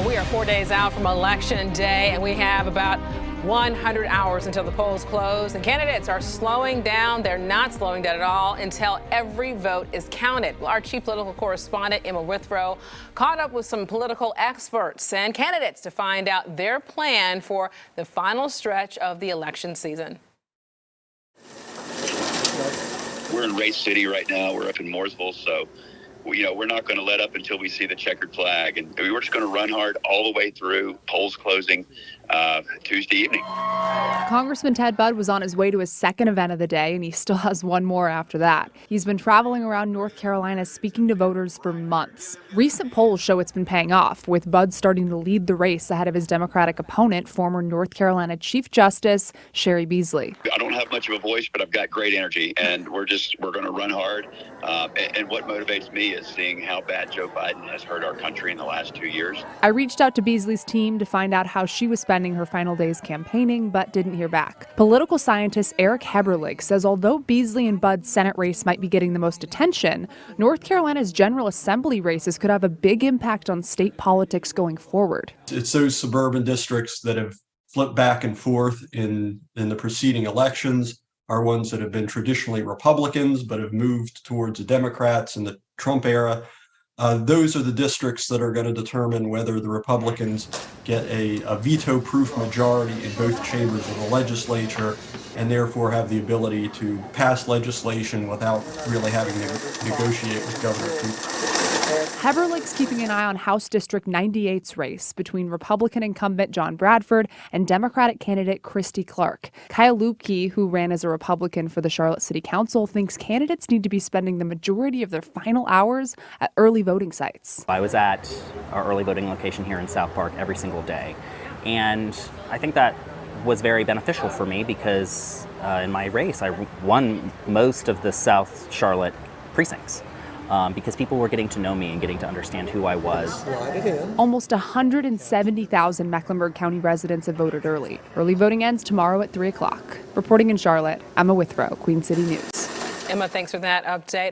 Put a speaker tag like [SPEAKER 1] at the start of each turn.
[SPEAKER 1] We are 4 days out from Election Day, and we have about 100 hours until the polls close. And candidates are slowing down. They're not slowing down at all until every vote is counted. Well, our chief political correspondent, Emma Withrow, caught up with some political experts and candidates to find out their plan for the final stretch of the election season.
[SPEAKER 2] We're in Race City right now. We're up in Mooresville, so we're not going to let up until we see the checkered flag. And we're just going to run hard all the way through polls closing Tuesday evening.
[SPEAKER 3] Congressman Ted Budd was on his way to his second event of the day, and he still has one more after that. He's been traveling around North Carolina speaking to voters for months. Recent polls show it's been paying off, with Budd starting to lead the race ahead of his Democratic opponent, former North Carolina Chief Justice Sherry Beasley.
[SPEAKER 2] I don't have much of a voice, but I've got great energy, and we're going to run hard. And what motivates me is seeing how bad Joe Biden has hurt our country in the last 2 years.
[SPEAKER 3] I reached out to Beasley's team to find out how she was spending her final days campaigning, but didn't hear back. Political scientist Eric Heberlich says although Beasley and Budd's Senate race might be getting the most attention, North Carolina's General Assembly races could have a big impact on state politics going forward.
[SPEAKER 4] It's those suburban districts that have flipped back and forth in the preceding elections are ones that have been traditionally Republicans but have moved towards the Democrats in the Trump era. Those are the districts that are going to determine whether the Republicans get a veto-proof majority in both chambers of the legislature and therefore have the ability to pass legislation without really having to negotiate with Governor Cooper.
[SPEAKER 3] Heberlich's keeping an eye on House District 98's race between Republican incumbent John Bradford and Democratic candidate Christy Clark. Kyle Lupke, who ran as a Republican for the Charlotte City Council, thinks candidates need to be spending the majority of their final hours at early voting sites.
[SPEAKER 5] I was at our early voting location here in South Park every single day, and I think that was very beneficial for me because in my race I won most of the South Charlotte precincts. Because people were getting to know me and getting to understand who I was.
[SPEAKER 3] Almost 170,000 Mecklenburg County residents have voted early. Early voting ends tomorrow at 3 o'clock. Reporting in Charlotte, Emma Withrow, Queen City News.
[SPEAKER 1] Emma, thanks for that update.